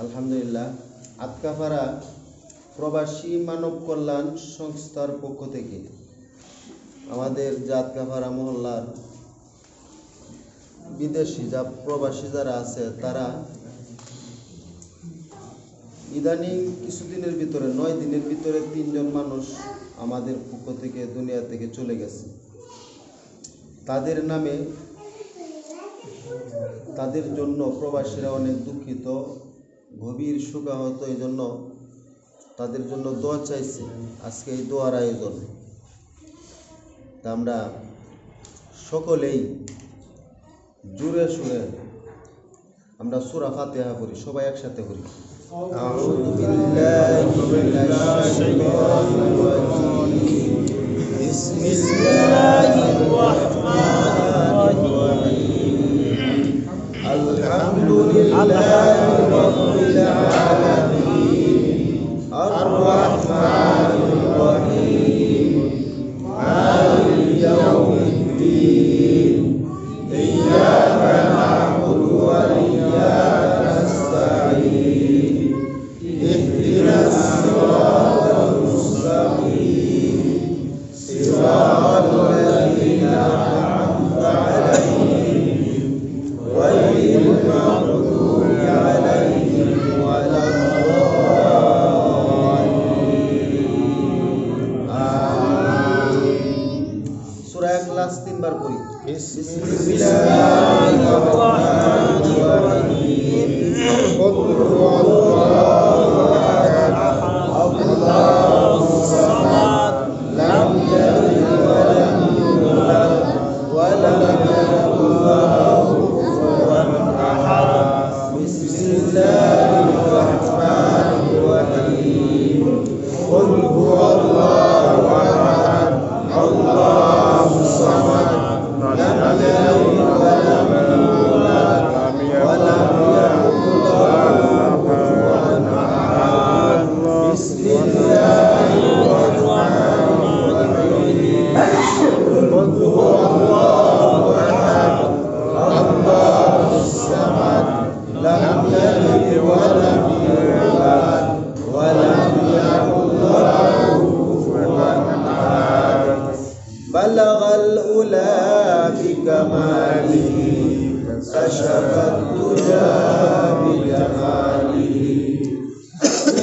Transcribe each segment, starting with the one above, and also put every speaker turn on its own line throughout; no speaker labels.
আলহামদুলিল্লাহ, আতকাপাড়া প্রবাসী মানব কল্যাণ সংস্থার পক্ষ থেকে আমাদের যে আতকাপাড়া মহল্লার বিদেশি প্রবাসী যারা আছে তারা ইদানিং কিছুদিনের ভিতরে 9 দিনের ভিতরে 3 জন মানুষ আমাদের পক্ষ থেকে দুনিয়া থেকে চলে গেছে। তাদের নামে তাদের জন্য প্রবাসীরা অনেক দুঃখিত, গভীর শোকাহত। এই জন্য তাদের জন্য দোয়া চাইছি। আজকে এই দোয়ার আয়োজন, তা আমরা সকলেই জুড়ে শুনে আমরা সূরা ফাতিহা করি, সবাই একসাথে করি। আউযু বিল্লাহি মিনাশ শাইতানির রাজীম। বিসমিল্লাহির রাহমানির রাহিম। আলহামদুলিল্লাহি রাব্বিল আলামিন। আর-রাহমানির রাহিম। মালিকি ইয়াউমিদ্দিন। ইয়্যাকা না'বুদু ওয়া ইয়্যাকা নাস্তাঈন। ইহদিনাস সিরাতাল মুস্তাকিম। সিরাতাল লাযীনা আন'আমতা আলাইহিম গায়রিল মাগদুবি আলাইহিম ওয়ালাদ-দাল্লিন। আমিন। সূরা ইখলাস 3 বার পড়ি। বিসমিল্লাহির রাহমানির রাহিম। কুল হুয়াল্লাহু আহাদ। আল্লাহুস সামাদ। লাম ইয়ালিদ ওয়া লাম ইউলাদ ওয়া লাম ইয়াকুল লাহু কুফুওয়ান আহাদ। বিসমিল্লাহির রাহমানির রাহিম। কুল হুয়াল্লাহু আহাদ। আল্লাহুস সামাদ। লাম ইয়ালিদ ওয়া লাম ইউলাদ ওয়া লাম ইয়াকুল লাহু কুফুওয়ান আহাদ। বিসমিল্লাহির রাহমানির রাহিম। কুল হুয়াল্লাহু আহাদ। আল্লাহুস সামাদ। লাম ইয়ালিদ ওয়া লাম ইউলাদ ওয়া লাম ইয়াকুল লাহু কুফুওয়ান আহাদ। বালাগাল উলা বিকামালিহি কাশাফাত দুজা বিজামালিহি।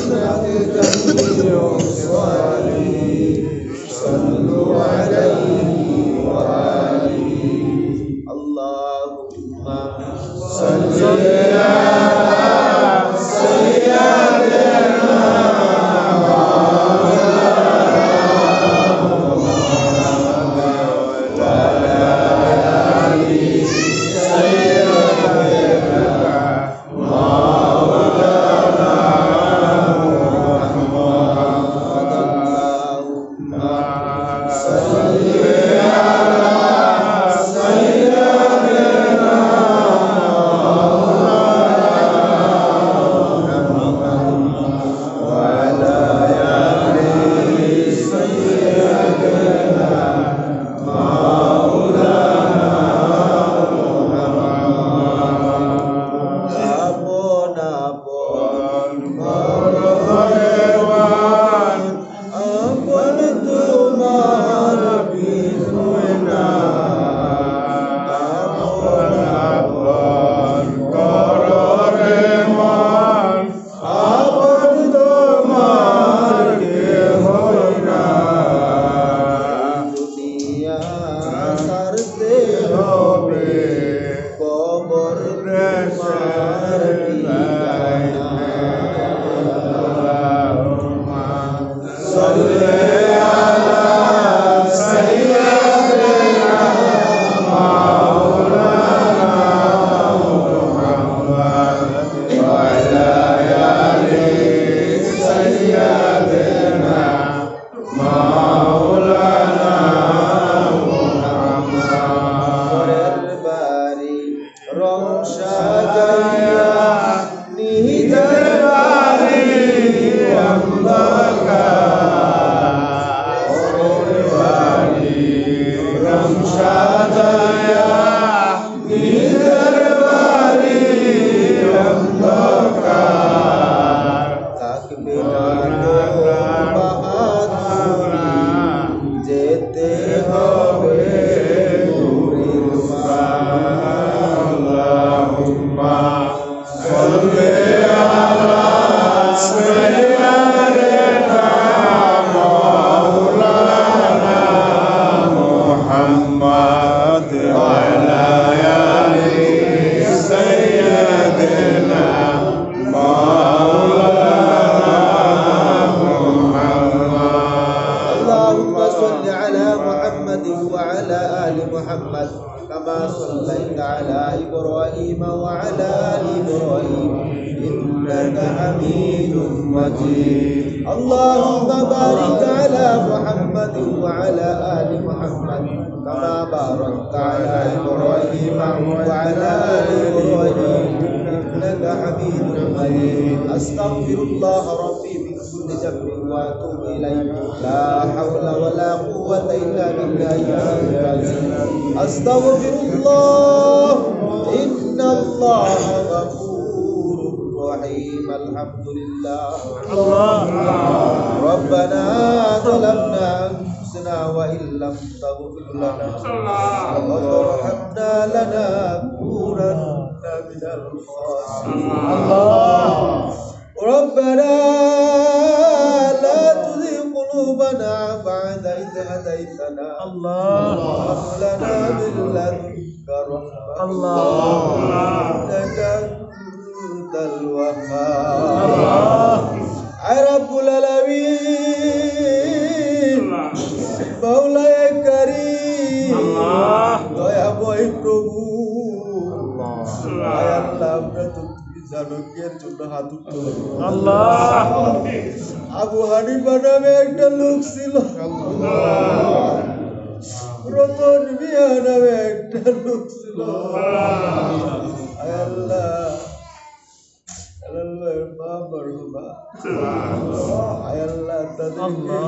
জামিউ সালিহি সাল্লু আলাইহি ওয়া আলিহি। আল্লাহুম্মা সাল্লি আলা সাইয়্যিদিনা কবর حميد مجيد اللهم بارك على محمد وعلى آل محمد كما باركت على إبراهيم وعلى آل إبراهيم إنك حميد مجيد أستغفر الله ربي من كل ذنب وأتوب إليه لا حول ولا قوة إلا بالله أستغفر الله إن الله غفور رحيم الحمد لله ربنا ظلمنا أنفسنا وإن لم تغفر لنا وترحمنا لنكونن من الخاسرين ربنا لا تزغ قلوبنا بعد إذ هديتنا وهب لنا من لدنك رحمة إنك أنت الوهاب يا رب العالمين مولاي كريم দয়াময় প্রভু আয় আল্লাহ আমরা তো জানকের জন্য হাত উত্তোলন আবু হানিফা নামে একটা লোক ছিল রতন মিয়া নামে একটা লোক ছিল আয় আল্লাহ আয় আল্লাহ তাদেরকে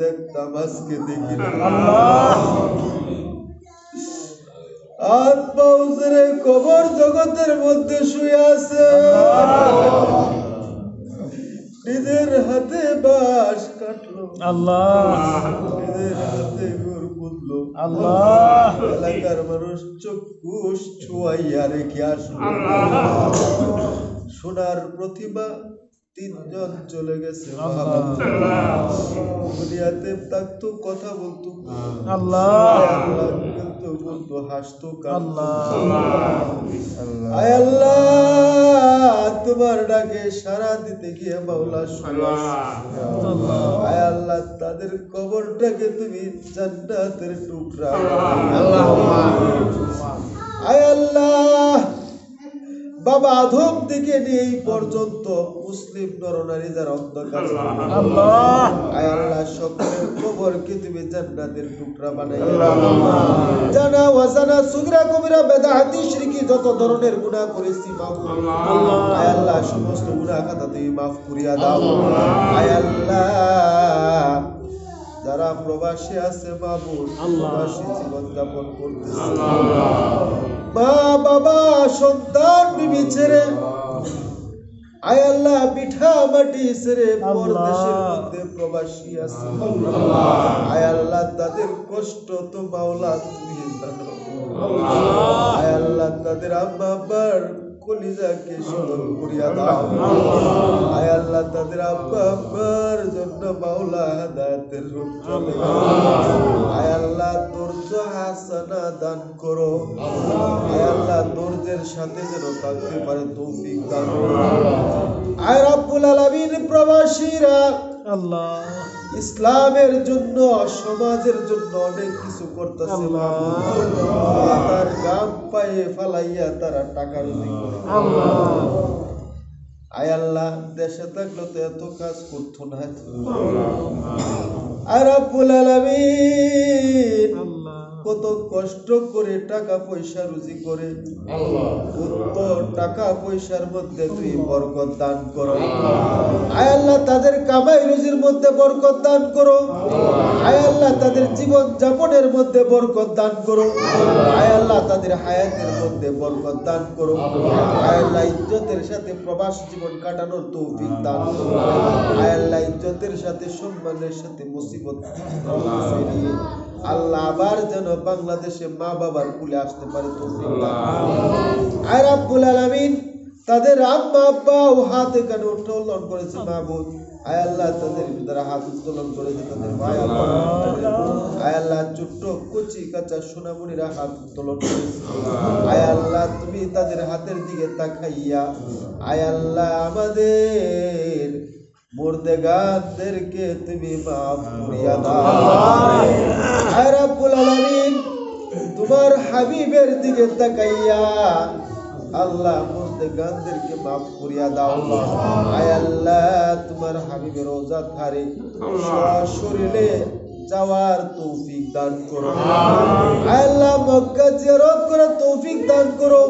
দেখতাম আজকে দেখি না আত্মাউজরে কবর জগতের মধ্যে শুয়ে আছে নিজের হাতে বাঁশ কাটলো নিজের হাতে ঘর পুতলো এলাকার মানুষ চক্ষুষ ছুয়াইয়া রেখে আসলো সোনার প্রতিভা তিনজন চলে গেছে দুনিয়াতে থাকতো কথা বলতো খেলতো বলতো হাসতো আয় আল্লাহ তোমার ডাকে সারা দিতে গিয়ে মাওলা আয় আল্লাহ তাদের কবরটাকে তুমি জান্নাতের টুকরা আয় আল্লাহ বাবা আদম থেকে নিয়ে এই পর্যন্ত মুসলিম নরনারী যারা অন্ধকার আয় আল্লাহ সকলের কবরকে তুমি জান্নাতের টুকরা বানাইয়া জানা ওয়াজানা সুগরা কবিরা বেদাহাতি শিরকি যত ধরনের গুনাহ করেছি মাওলা আয় আল্লাহ সমস্ত গুনাহ খাতা তুমি মাফ করিয়া দাও আয় আল্লাহ যারা প্রবাসী আছে মাবুদ প্রবাসী জীবন যাপন করতেছে মা বাবা সন্তান বিবি ছেড়ে আয় আল্লাহ পিঠা মাটি ছেড়ে পরদেশের মধ্যে প্রবাসী আছে আয় আল্লাহ তাদের কষ্ট তো মাওলা তুমি জানো আয় আল্লাহ তাদের আম্মা আব্বার কলিজাকে শীতল করিয়া দাও আয় আল্লাহ তাদের আব্বা আব্বার জন্য মাওলা হেদায়েতের রূপ চলে আয় আল্লাহ ধৈর্য হাসানা দান করো আয় আল্লাহ ধৈর্যের সাথে যেন থাকতে পারে তৌফিক দান করো আয় রব্বুল আলামিন প্রবাসীরা আল্লাহ ইসলামের জন্য সমাজের জন্য অনেক কিছু করতেছে তার গাম পায়ে ফালাইয়া তারা টাকা রুজি করে আয় আল্লাহ দেশে থাকলে তো এত কাজ করতো না আর রব্বুল আলামিন কত কষ্ট করে টাকা পয়সা রুজি করে টাকা পয়সার মধ্যে তুই বরকত দান করো আয় আল্লাহ তাদের কামাই রুজির মধ্যে বরকত দান করো আয় আল্লাহ তাদের জীবন যাপনের মধ্যে বরকত দান করো আয় আল্লাহ তাদের হায়াতের মধ্যে বরকত দান করো আয় আল্লাহ ইজ্জতের সাথে প্রবাস জীবন কাটানোর তৌফিক দান করো আয় আল্লাহ ইজ্জতের সাথে সম্মানের সাথে মুসিবত আল্লাহ আবার যেন বাংলাদেশে মা বাবার কুলে আসতে পারে তৌফিক দান আয় রব্বুল আলামিন তাদের আম্মা আব্বা ও হাতে কানে উত্তোলন করেছে মাহবুব আয় আল্লাহ তাদের ভিতরে হাত উত্তোলন করেছে তাদের ভাই আয় আল্লাহ ছোট্ট কচি কাঁচা সোনামণিরা হাত উত্তোলন করেছে আয় আল্লাহ তুমি তাদের হাতের দিকে তাকাইয়া আয় আল্লাহ আমাদের মুর্দেগানদেরকে তুমি মাফ করিয়া দাও আয় রব্বুল আলামিন তোমার হাবিবের দিকে তাকাইয়া আল্লাহ গুনাহগারদেরকে মাফ করিয়া দাও। আয় আল্লাহ তোমার হাবিবের রওজা ধারে সশরীরে যাওয়ার তৌফিক দান করো। আয় আল্লাহ মক্কা জিয়ারত করার তৌফিক দান করো।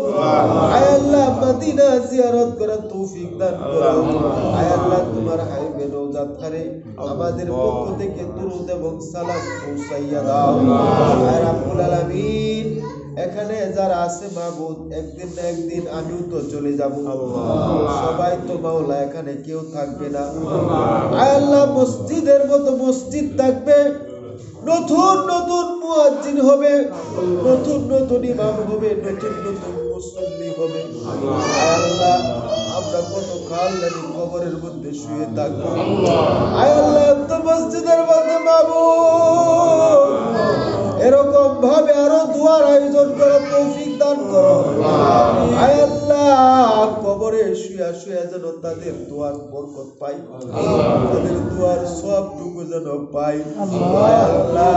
আয় আল্লাহ মদিনা জিয়ারত করার তৌফিক দান করো। আয় আল্লাহ তোমার হাবিবের রওজা ধারে আমাদের পক্ষ থেকে দুরূদ এবং সালাম পৌঁছাইয়া দাও। আয় রাব্বুল আলামিন এখানে যারা আছে মাবুদ, একদিন না একদিন আমিও তো চলে যাব। সবাই তো মাওলা, এখানে কেউ থাকবে না। আয় আল্লাহ মসজিদের মতো মসজিদ থাকবে, নতুন নতুন মুয়াজ্জিন হবে, নতুন নতুন ইমাম হবে, নতুন নতুন মুসল্লি হবে। আয় আল্লাহ আমরা কত কাল্লানি কবরের মধ্যে শুয়ে থাকবো। আয় আল্লাহ তো মসজিদের মধ্যে মাবুদ এরকম ভাবে আরো দুয়ার আয়োজন করার তৌফিক দান করো। আয় আল্লাহ কবরে শুয়া শুয়া যেন তাদের দুয়ার বরকত পাই, তাদের দুয়ার সবটুকু যেন পাই। আয় আল্লাহ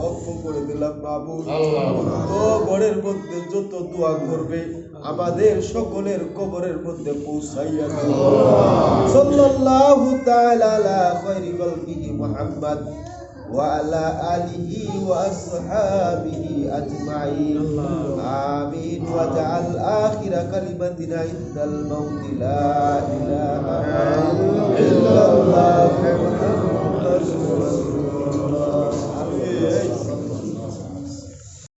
অফ করে দিলাম মাবুদ, তো ঘরের মধ্যে যত দোয়া করবে আমাদের সকলের কবরের মধ্যে পৌঁছাইয়া দিও। সাল্লাল্লাহু তাআলা আলা খায়রি খালকিহি মুহাম্মদ وعلى آله وأصحابه أجمعين آمين واجعل آخر كلمتنا عند الموت لا إله إلا الله محمد رسول الله